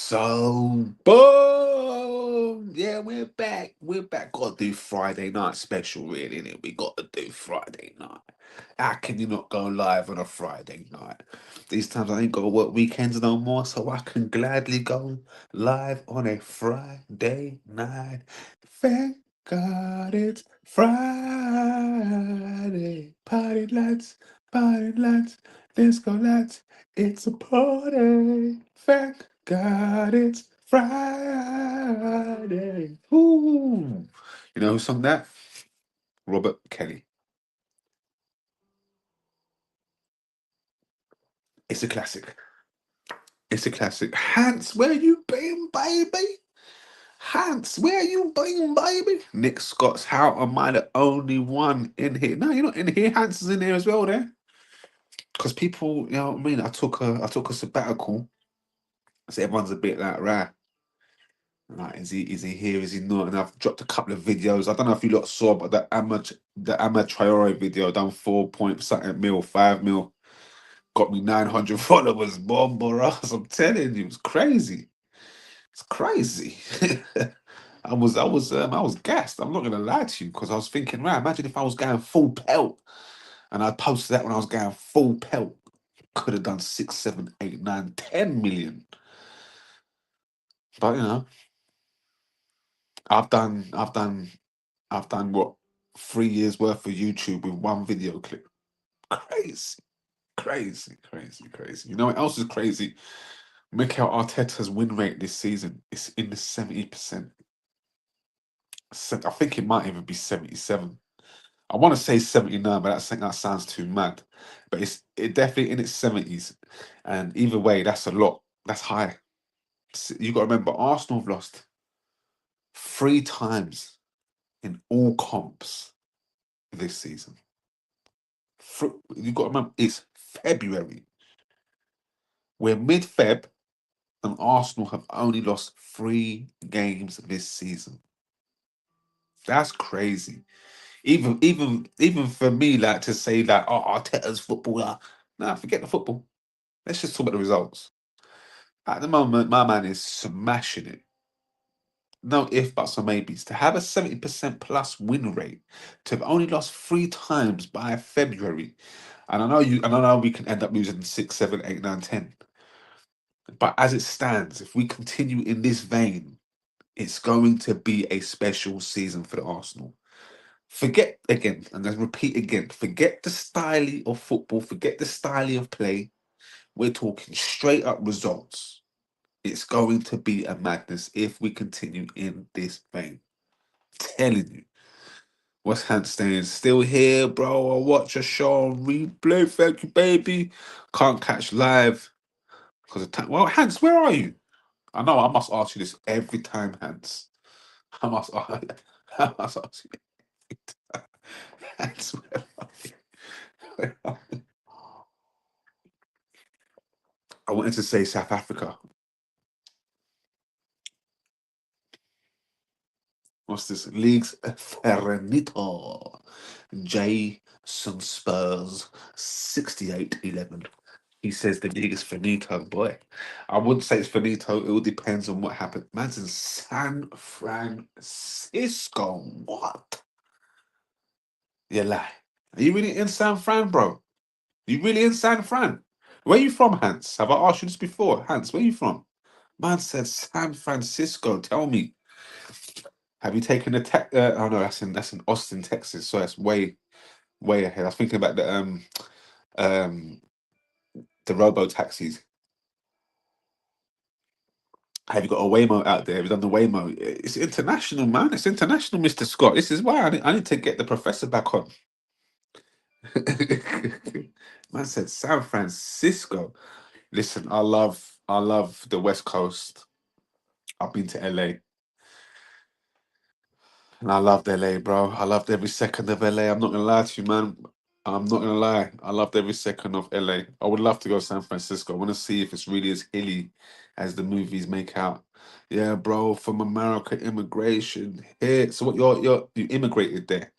So, boom! Yeah, we're back. We're back. Got to do Friday night special, really, innit? We got to do Friday night. How can you not go live on a Friday night? These times I ain't got to work weekends no more, so I can gladly go live on a Friday night. Thank God it's Friday. Party lights, disco lights. It's a party. Thank God it's Friday. Ooh. You know who sung that? Robert Kelly. It's a classic. It's a classic. Hans, where you been, baby? Hans, where you been, baby? Nick Scott's How Am I the Only One in here? No, you're not in here. Hans is in here as well, there. Because people, you know what I mean? I took a sabbatical. So everyone's a bit like, right. Like, is he here? Is he not? And I've dropped a couple of videos. I don't know if you lot saw, but the Traore video done 4 point something mil, 5 mil, got me 900 followers. Bomb or us. I'm telling you, it's crazy. It's crazy. I was gassed. I'm not gonna lie to you because I was thinking, right, imagine if I was going full pelt and I posted that when I was going full pelt. Could have done 6, 7, 8, 9, 10 million. But you know, I've done I've done I've done what 3 years worth of YouTube with one video clip. Crazy, crazy, crazy, crazy. You know what else is crazy? Mikel Arteta's win rate this season is in the 70%. I think it might even be 77. I want to say 79, but that sounds too mad. But it definitely in its 70s. And either way, that's a lot. That's high. You got to remember, Arsenal have lost 3 times in all comps this season. You got to remember, it's February. We're mid-Feb, and Arsenal have only lost 3 games this season. That's crazy. Even for me, like to say that, oh, Arteta's footballer. Nah, forget the football. Let's just talk about the results. At the moment, my man is smashing it. No if, buts, or maybes. To have a 70% plus win rate, to have only lost 3 times by February, and I know we can end up losing 6, 7, 8, 9, 10. But as it stands, if we continue in this vein, it's going to be a special season for the Arsenal. Forget again, and then repeat again, forget the style of football, forget the style of play. We're talking straight up results. It's going to be a madness if we continue in this vein. Telling you. What's Hans saying? Still here, bro. I watch a show on replay. Thank you, baby. Can't catch live because of time. Well, Hans, where are you? I know I must ask you this every time, Hans. I must ask, I must ask you every time. Hans, where are you? Where are you? I wanted to say South Africa. What's this? League's Ferranito. Jason Spurs 68-11. He says the league is finito, boy. I wouldn't say it's finito. It all depends on what happens. Man's in San Francisco. What? You lie. Are you really in San Fran, bro? You really in San Fran? Where you from, Hans? Have I asked you this before? Hans, where you from? Man said San Francisco. Tell me. Have you taken the oh no, that's in Austin, Texas. So that's way ahead. I was thinking about um the robo taxis. Have you got a Waymo out there? Have you done the Waymo? It's international, man. It's international, Mr. Scott. This is why I need to get the professor back on. Man said San Francisco. Listen, I love the West Coast. I've been to LA and I loved LA, bro. I loved every second of LA. I'm not gonna lie to you, man. I'm not gonna lie. I loved every second of LA. I would love to go to San Francisco. I want to see if it's really as hilly as the movies make out. Yeah, bro, from America, immigration here. So what you immigrated there?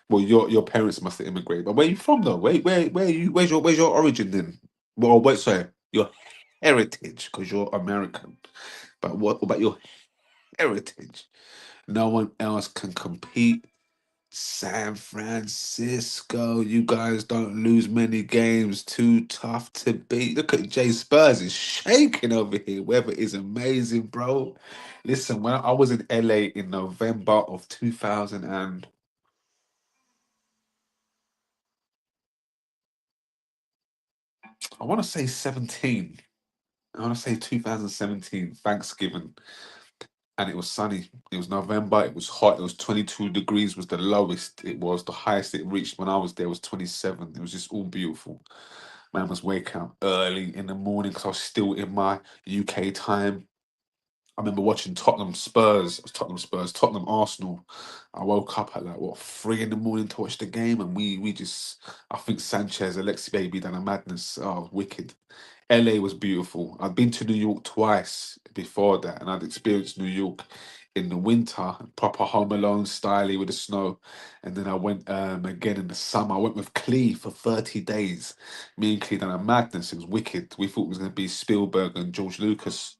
Well, your parents must have immigrated. But where you from though? Where's your origin then? Well, wait, sorry, your heritage because you're American. But what about your heritage? No one else can compete. San Francisco, you guys don't lose many games. Too tough to beat. Look at Jay Spurs is shaking over here. Weather is amazing, bro. Listen, when I was in LA in November of 2000 and I want to say 17. I want to say 2017, Thanksgiving, and it was sunny. It was November. It was hot. It was 22 degrees was the lowest. It was the highest it reached when I was there was 27. It was just all beautiful. Man was waking up early in the morning because I was still in my UK time. I remember watching Tottenham Spurs, it was Tottenham Spurs, Tottenham Arsenal. I woke up at like what 3 in the morning to watch the game, and we just, I think Sanchez, Alexi Baby done a madness. Oh, wicked. LA was beautiful. I'd been to New York twice before that, and I'd experienced New York in the winter, proper Home Alone style with the snow. And then I went again in the summer. I went with Clee for 30 days. Me and Clee done a madness. It was wicked. We thought it was going to be Spielberg and George Lucas.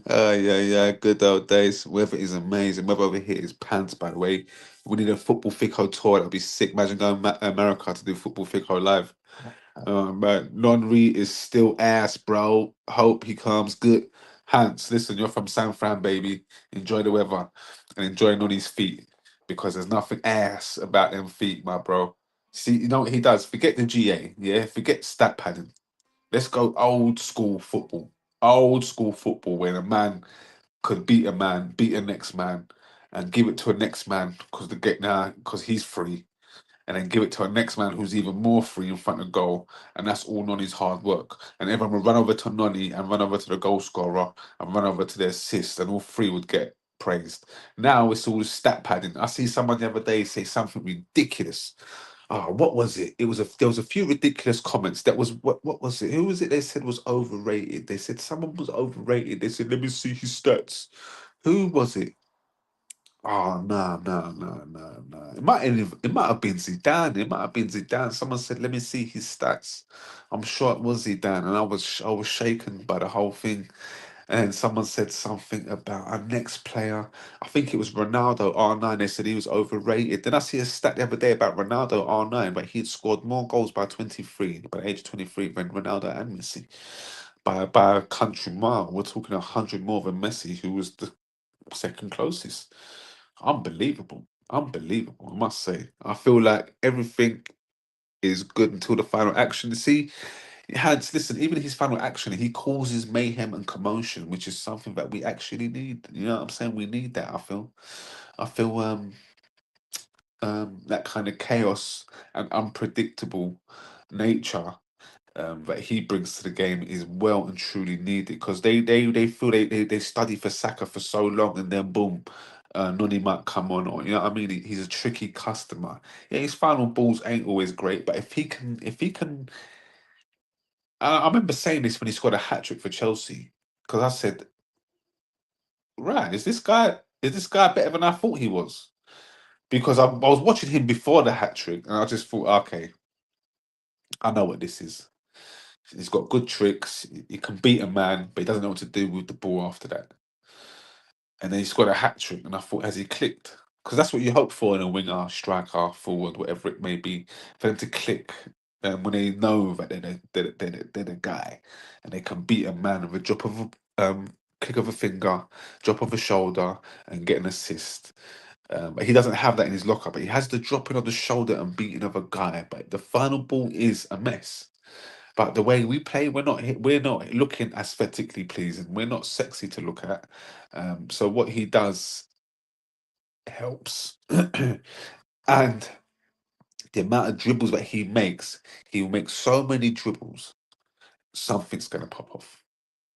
Yeah, yeah, good old days. Weather is amazing. Weather over here is pants, by the way. We need a football Thicko tour. That'd be sick. Imagine going America to do football Thicko live. But Nonri is still ass, bro. Hope he comes good. Hans, listen, you're from San Fran, baby. Enjoy the weather and enjoy Nonny's feet because there's nothing ass about them feet, my bro. See, you know what he does? Forget the GA, yeah? Forget stat padding. Let's go old school football. Old school football where a man could beat a man, beat a next man, and give it to a next man because the get now because he's free, and then give it to a next man who's even more free in front of goal, and that's all Nonny's hard work. And everyone would run over to Nonny and run over to the goal scorer and run over to the assist, and all three would get praised. Now it's all stat padding. I see someone the other day say something ridiculous. Oh, what was it? It was there was a few ridiculous comments. That was what was it? Who was it they said was overrated? They said someone was overrated. They said, let me see his stats. Who was it? Oh no, no, no, no, no. It might have been Zidane. It might have been Zidane. Someone said, let me see his stats. I'm sure it was Zidane, and I was shaken by the whole thing. And then someone said something about our next player. I think it was Ronaldo R9. They said he was overrated. Then I see a stat the other day about Ronaldo R9, but he'd scored more goals by 23, by age 23, than Ronaldo and Messi. By a country mile. We're talking 100 more than Messi, who was the second closest. Unbelievable. Unbelievable, I must say. I feel like everything is good until the final action. See, Hans, listen, even his final action, he causes mayhem and commotion, which is something that we actually need. You know what I'm saying? We need that, I feel. I feel that kind of chaos and unpredictable nature that he brings to the game is well and truly needed because they feel they study for Saka for so long and then boom, Noni might come on, or you know what I mean. He's a tricky customer. Yeah, his final balls ain't always great, but if he can, I remember saying this when he scored a hat trick for Chelsea because I said, right, is this guy better than I thought he was? Because I was watching him before the hat trick and I just thought, okay, I know what this is. He's got good tricks. He can beat a man, but he doesn't know what to do with the ball after that. And then he's got a hat trick, and I thought, has he clicked? Because that's what you hope for in a winger, striker, forward, whatever it may be, for them to click. When they know that they're the guy, and they can beat a man with a drop of click of a finger, drop of a shoulder, and get an assist. But he doesn't have that in his locker, but he has the dropping of the shoulder and beating of a guy. But the final ball is a mess. But the way we play, we're not looking aesthetically pleasing. We're not sexy to look at. So what he does helps, and the amount of dribbles that he will make so many dribbles, something's gonna pop off.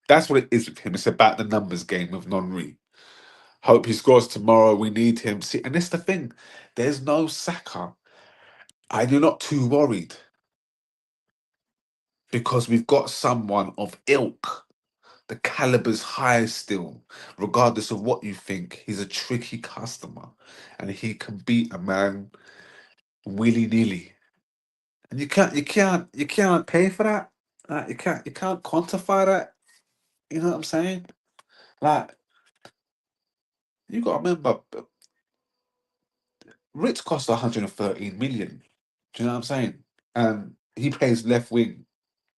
That's what it is with him. It's about the numbers game with Nonri. Hope he scores tomorrow. We need him. See, and that's the thing. There's no Saka, and you're not too worried because we've got someone of ilk. The caliber's high still, regardless of what you think. He's a tricky customer, and he can beat a man willy nilly. And you can't pay for that. Like you can't quantify that. You know what I'm saying? Like you got to remember, Rich cost 113 million. Do you know what I'm saying? And he plays left wing.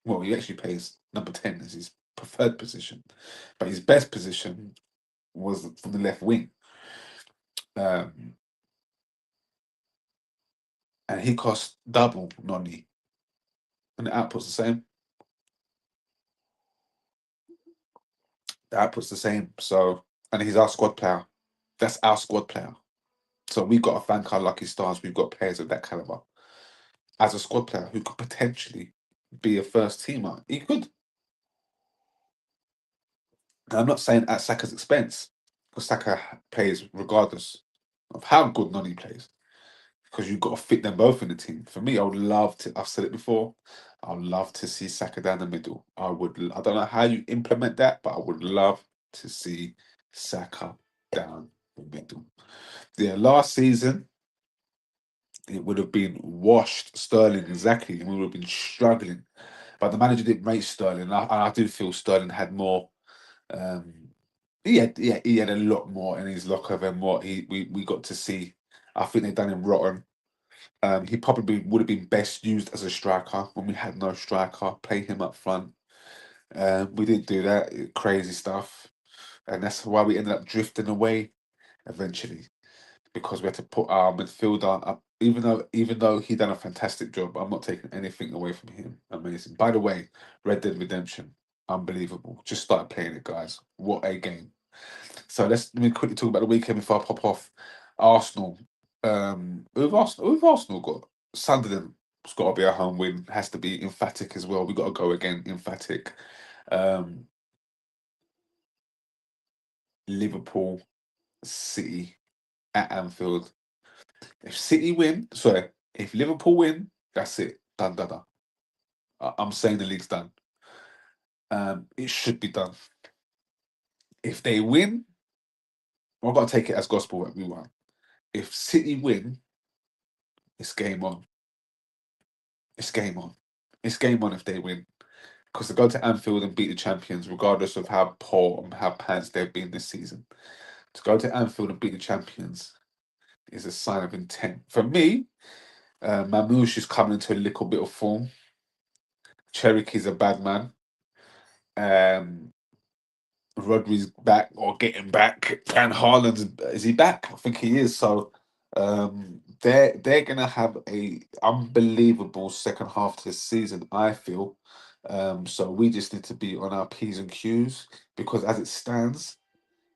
Well, he actually plays number 10 as his preferred position, but his best position was from the left wing. Um, and he cost double Noni, and the output's the same. The output's the same. So, and he's our squad player. That's our squad player. So we've got to thank our lucky stars. We've got players of that caliber as a squad player who could potentially be a first teamer. He could. And I'm not saying at Saka's expense, because Saka plays regardless of how good Noni plays. Because you've got to fit them both in the team. For me, I would love to. I've said it before. I would love to see Saka down the middle. I would. I don't know how you implement that, but I would love to see Saka down the middle. Yeah, last season it would have been washed Sterling exactly, and we would have been struggling. But the manager didn't rate Sterling. I do feel Sterling had more. Um, he had a lot more in his locker than what we got to see. I think they done him rotten. He probably would have been best used as a striker when we had no striker. Play him up front. We didn't do that. Crazy stuff, and that's why we ended up drifting away eventually because we had to put our midfielder up. Even though he done a fantastic job, I'm not taking anything away from him. Amazing. By the way, Red Dead Redemption, unbelievable. Just started playing it, guys. What a game! So let me quickly talk about the weekend before I pop off. Arsenal. Who've Arsenal got? Sunderland. It's got to be a home win. Has to be emphatic as well. We got to go again. Emphatic. Um, Liverpool, City at Anfield. If City win, sorry, if Liverpool win, that's it. Done, done, done. I'm saying the league's done. It should be done. If they win, I've got to take it as gospel that we won. If City win, it's game on. It's game on. It's game on if they win. Because to go to Anfield and beat the champions, regardless of how poor and how pants they've been this season, to go to Anfield and beat the champions is a sign of intent. For me, Mamouche is coming into a little bit of form. Cherokee's a bad man. Um, Rodri's back or getting back, and Haaland is he back? I think he is. So they're gonna have a unbelievable second half to the season. I feel. So we just need to be on our p's and q's because as it stands,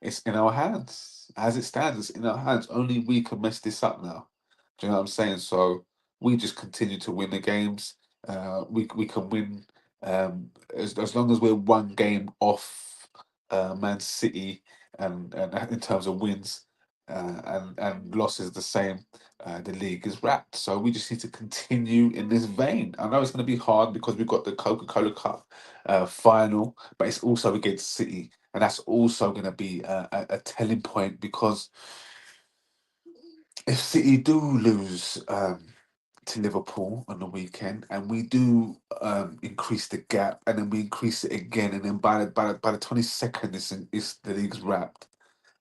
it's in our hands. As it stands, it's in our hands. Only we can mess this up now. Do you know what I'm saying? So we just continue to win the games. We can win as long as we're one game off Man City and in terms of wins and losses the same. The league is wrapped. So we just need to continue in this vein. I know it's going to be hard because we've got the Coca-Cola Cup final, but it's also against City. And that's also going to be a telling point because if City do lose to Liverpool on the weekend, and we do increase the gap, and then we increase it again, and then by the 22nd, it's the league's wrapped.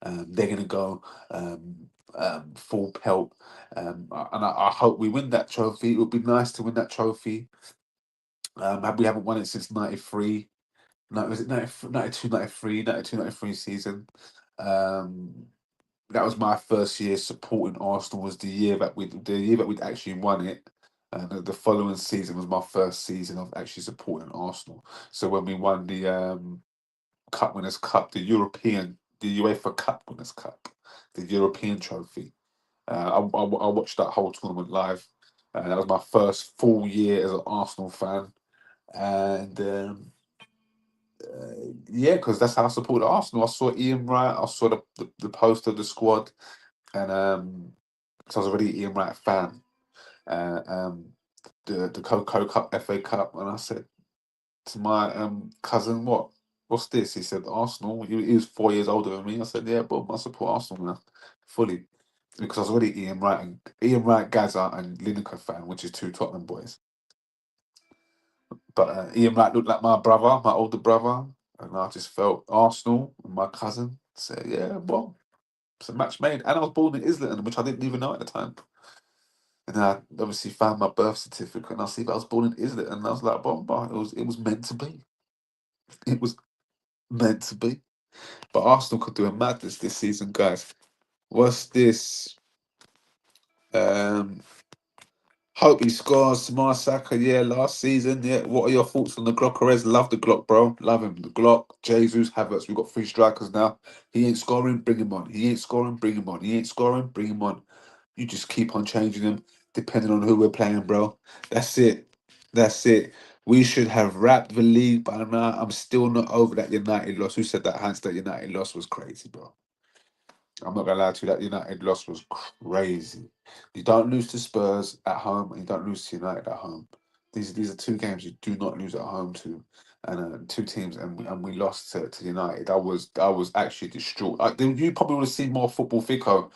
They're going to go full pelt, and I hope we win that trophy. It would be nice to win that trophy. We haven't won it since '93. No, was it 92, 93, 92, 93 season? Um, that was my first year supporting Arsenal. Was the year that we'd actually won it, and the following season was my first season of actually supporting Arsenal. So when we won the Cup Winners' Cup, the UEFA Cup Winners' Cup, the European trophy, I watched that whole tournament live. That was my first full year as an Arsenal fan, and yeah, because that's how I supported Arsenal. I saw Ian Wright, I saw the poster of the squad, and so I was already an Ian Wright fan. Uh, um, the Coco Cup, FA Cup, and I said to my cousin, what's this?" He said, "Arsenal." He was 4 years older than me. I said, "Yeah, but I support Arsenal now, fully." Because I was already Ian Wright, Gaza, and Lineker fan, which is two Tottenham boys. But Ian Wright looked like my brother, my older brother, and I just felt Arsenal and my cousin say, yeah, well, it's a match made. And I was born in Islington, which I didn't even know at the time. And I obviously found my birth certificate, and I see that I was born in Islington, and I was like, bomba, it was meant to be. It was meant to be. But Arsenal could do a madness this season, guys. What's this? Um, Hope he scores. Smart Saka, yeah, last season. Yeah, what are your thoughts on the Glockerez? Love the Glock, bro. Love him. The Glock, Jesus, Havertz. We've got 3 strikers now. He ain't scoring, bring him on. He ain't scoring, bring him on. He ain't scoring, bring him on. You just keep on changing them depending on who we're playing, bro. That's it. That's it. We should have wrapped the league by now. I'm still not over that United loss. Who said that Hans that United loss was crazy, bro? I'm not gonna lie to you, that United loss was crazy. You don't lose to Spurs at home, and you don't lose to United at home. These are 2 games you do not lose at home to, and 2 teams, and we lost to United. I was actually distraught. You probably would have seen more football Thicko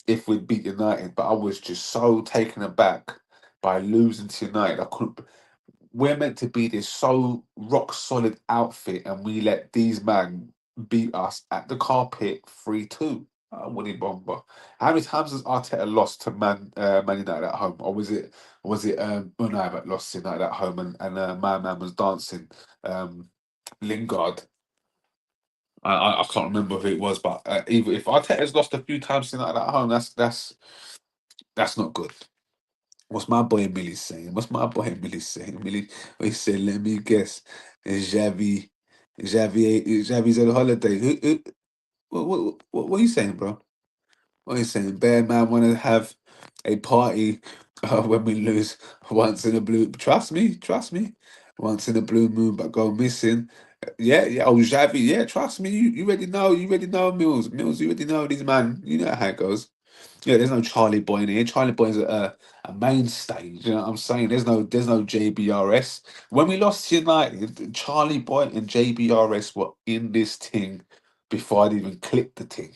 if we'd beat United, but I was just so taken aback by losing to United. I couldn't. We're meant to be this so rock solid outfit, and we let these men beat us at the carpet 3-2. Winnie Bomber. How many times has Arteta lost to Man United at home, or was it Unai that lost to United at home, and my man was dancing, Lingard. I can't remember who it was, but either if Arteta's lost a few times to United at home, that's not good. What's my boy Millie saying? What's my boy Millie saying? Millie, he said, let me guess. Xavi's on holiday. What are you saying, bro? What are you saying? Bear man want to have a party when we lose once in a blue. Trust me. Once in a blue moon, but go missing. Yeah, yeah. Oh, Xavi, yeah. Trust me. You already know. You already know, Mills. Mills, you already know these man. You know how it goes. Yeah, there's no Charlie Boy in here. Charlie Boy is a mainstay. You know what I'm saying? There's no JBRS. When we lost to United, Charlie Boy and JBRS were in this thing before I'd even clicked the thing.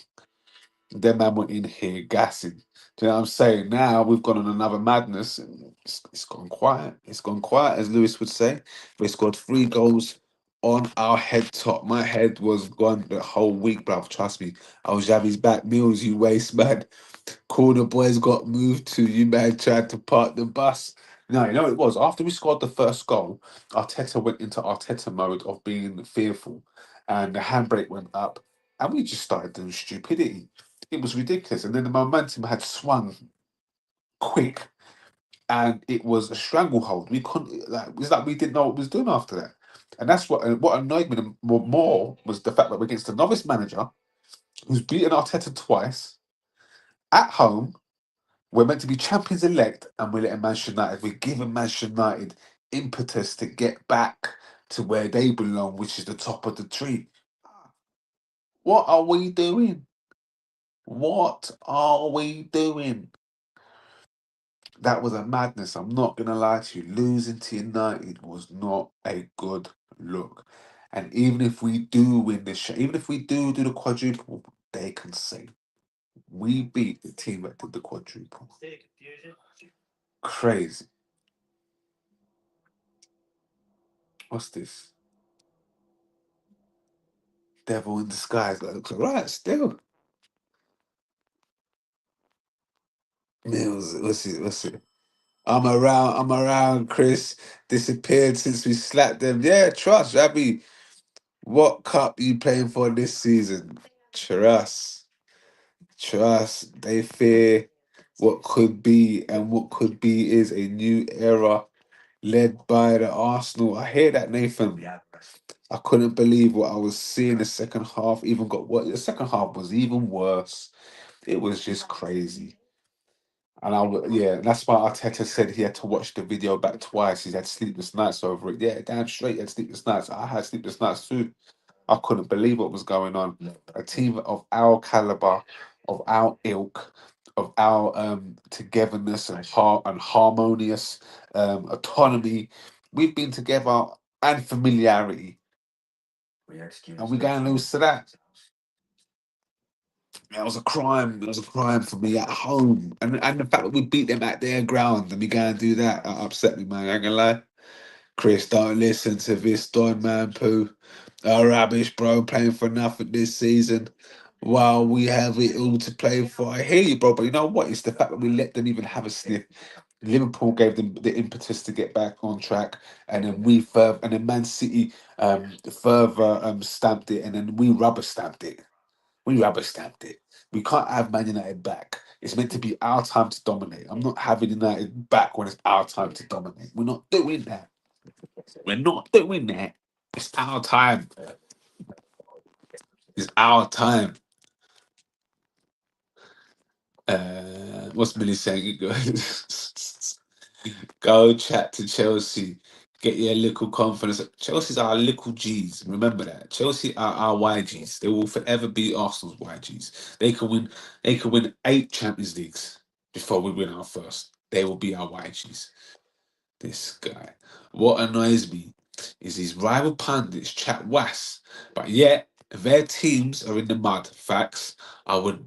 Them man were in here gassing. Do you know what I'm saying? Now we've gone on another madness. And it's gone quiet. It's gone quiet, as Lewis would say. We scored 3 goals on our head top. My head was gone the whole week, bruv. Trust me. I was Javi's back meals, you waste man. Corner boys got moved to. You man tried to park the bus. No, you know what it was? After we scored the first goal, Arteta went into Arteta mode of being fearful, and the handbrake went up, and we just started doing stupidity. It was ridiculous, and then the momentum had swung quick, and it was a stranglehold. We couldn't. It's like we didn't know what we was doing after that, and that's what annoyed me more was the fact that we're against a novice manager who's beaten Arteta twice at home. We're meant to be champions elect, and we're letting Manchester United. We're giving Manchester United impetus to get back to where they belong, which is the top of the tree. What are we doing? What are we doing? That was a madness. I'm not gonna lie to you. Losing to United was not a good look. And even if we do win this, even if we do the quadruple, they can say we beat the team that did the quadruple. Crazy. What's this? Devil in disguise. That looks alright still. Mills, what's it? What's it? I'm around, Chris. Disappeared since we slapped them. Yeah, trust, Abby. What cup you playing for this season? Trust. Trust. They fear what could be, and what could be is a new era led by the Arsenal. I hear that, Nathan. I couldn't believe what I was seeing. The second half even got what the second half was even worse. It was just crazy. And yeah, that's why Arteta said he had to watch the video back twice. He had sleepless nights over it. Yeah, damn straight, he had sleepless nights. I had sleepless nights too. I couldn't believe what was going on. A team of our caliber, of our ilk, of our togetherness and harmonious autonomy. We've been together and familiarity, and we going to lose to that. That was a crime. It was a crime for me at home, and the fact that we beat them at their ground and we go and do that upset me, man. I ain't gonna lie. Chris, don't listen to this Don man poo. Oh, rubbish, bro. Playing for nothing this season. While we have it all to play for. I hear you, bro. But you know what? It's the fact that we let them even have a sniff. Liverpool gave them the impetus to get back on track, and then we further, and then Man City further stamped it, and then we rubber stamped it. We rubber stamped it. We can't have Man United back. It's meant to be our time to dominate. I'm not having United back when it's our time to dominate. We're not doing that. We're not doing that. It's our time. It's our time. What's Millie saying? You go, go chat to Chelsea. Get your little confidence. Chelsea's our little G's. Remember that. Chelsea are our YGs. They will forever be Arsenal's YGs. They can win. They can win 8 Champions Leagues before we win our first. They will be our YGs. This guy. What annoys me is these rival pundits chat was, but yet their teams are in the mud. Facts. I would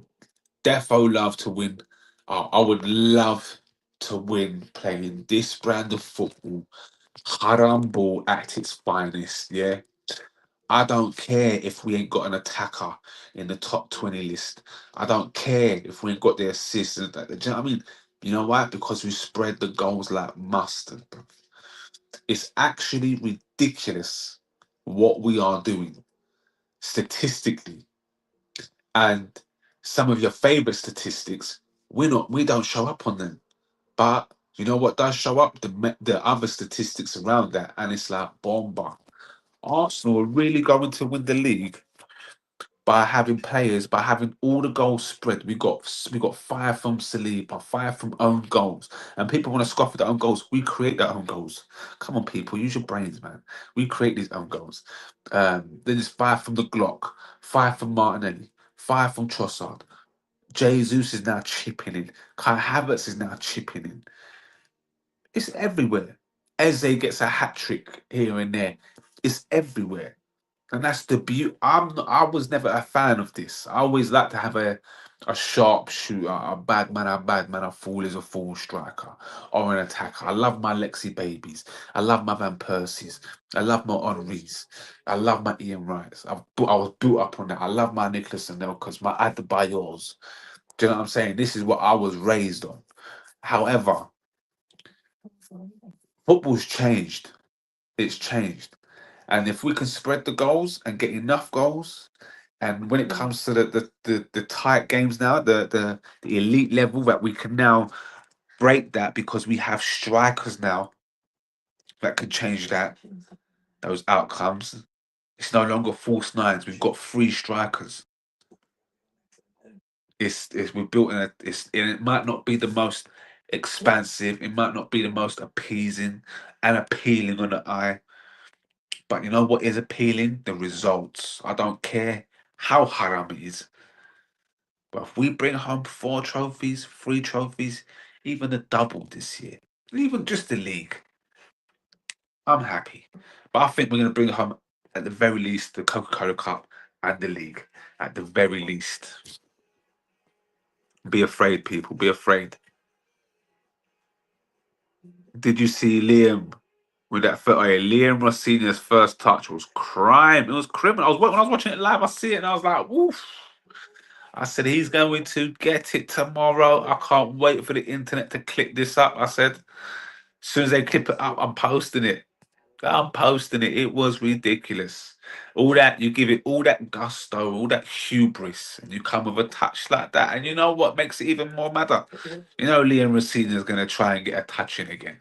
defo love to win. I would love to win playing this brand of football, haram ball at its finest. Yeah, I don't care if we ain't got an attacker in the top 20 list. I don't care if we ain't got the assists. Do you know what I mean? You know why? Because we spread the goals like mustard, bro. It's actually ridiculous what we are doing statistically, and some of your favorite statistics, we don't show up on them. But you know what does show up? The other statistics around that, and it's like bomba. Arsenal are really going to win the league by having players, by having all the goals spread. We got 5 from Saliba, 5 from own goals, and people want to scoff at the own goals. We create their own goals. Come on, people, use your brains, man. We create these own goals. Then it's 5 from the Glock, 5 from Martinelli, 5 from Trossard. Jesus is now chipping in. Kai Havertz is now chipping in. It's everywhere. Eze gets a hat trick here and there. It's everywhere. And that's the beauty. I was never a fan of this. I always like to have a sharp shooter, a bad man, a fool is a fool striker, or an attacker. I love my Lexi babies. I love my Van Persies. I love my Henri's. I love my Ian Wrights. I was built up on that. I love my Nicholas Anelkas, my Adebayors. Do you know what I'm saying? This is what I was raised on. However, football's changed. It's changed. And if we can spread the goals and get enough goals, and when it comes to the tight games now, the elite level, that we can now break that because we have strikers now that can change those outcomes. It's no longer false nines. We've got 3 strikers. It's we're built in and it might not be the most expansive, it might not be the most appeasing and appealing on the eye. But you know what is appealing? The results. I don't care how haram it is. But if we bring home 4 trophies, 3 trophies, even the double this year, even just the league, I'm happy. But I think we're going to bring home, at the very least, the Coca-Cola Cup and the league. At the very least. Be afraid, people. Be afraid. Did you see Liam with that foot? Oh, yeah, Liam Rossini's first touch was crime. It was criminal. When I was watching it live, I see it and I was like, woof. I said, he's going to get it tomorrow. I can't wait for the internet to clip this up. I said, as soon as they clip it up, I'm posting it. I'm posting it. It was ridiculous. All that, you give it all that gusto, all that hubris, and you come with a touch like that. And you know what makes it even more madder? You know, Liam Rossini is going to try and get a touch in again.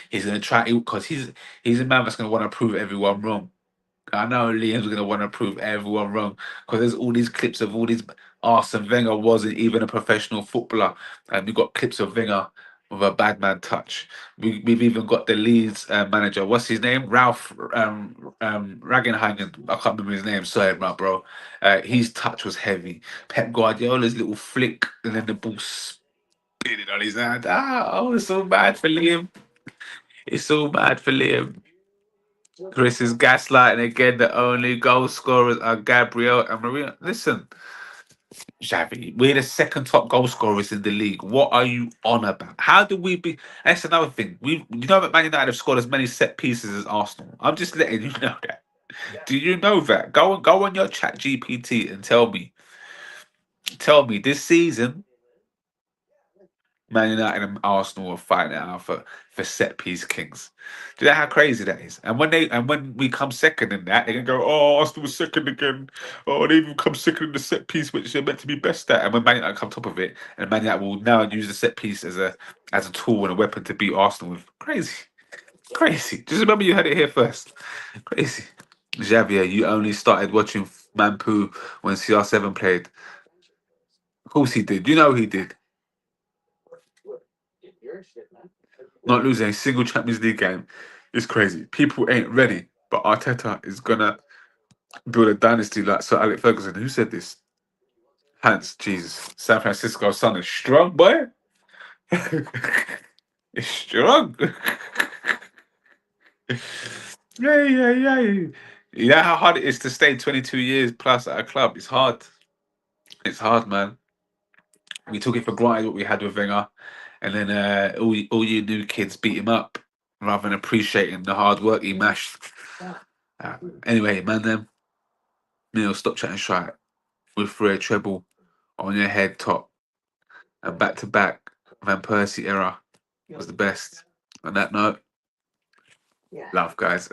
He's going to try, because he's a man that's going to want to prove everyone wrong. I know Liam's going to want to prove everyone wrong, because there's all these clips of all these. Arsene Wenger wasn't even a professional footballer, and we've got clips of Wenger with a bad man touch. We've even got the Leeds manager. What's his name? Ralph Ragenhagen. I can't remember his name. Sorry, my bro. His touch was heavy. Pep Guardiola's little flick, and then the ball spinning on his hand. Oh, it's so bad for Liam. It's so bad for Liam. Chris is gaslighting again. The only goal scorers are Gabriel and Maria. Listen, Xavi, we're the second top goal scorers in the league. What are you on about? How do we be? That's another thing. You know that Man United have scored as many set pieces as Arsenal. I'm just letting you know that. Do you know that? Go on your chat GPT and tell me this season Man United and Arsenal are fighting it out for set piece kings. Do you know how crazy that is? And when we come second in that, they can go, "Oh, Arsenal was second again. Oh, they even come second in the set piece, which they're meant to be best at." And when Man United come top of it, and Man United will now use the set piece as a tool and a weapon to beat Arsenal with. Crazy, crazy. Just remember you had it here first. Crazy. Xavier, you only started watching Manpu when CR7 played. Of course he did. You know he did. Not losing a single Champions League game is crazy. People ain't ready, but Arteta is gonna build a dynasty like Sir Alex Ferguson. Who said this? Hans, Jesus. San Francisco Sun is strong, boy. It's strong. Yeah, yeah, yeah. You know how hard it is to stay 22 years plus at a club? It's hard. It's hard, man. We took it for granted what we had with Wenger, and then all you new kids beat him up rather than appreciating the hard work he mashed. Anyway, man, then Neil, stop chatting shite. With for a treble on your head top and back to back Van Persie era was the best. On that note, love, guys.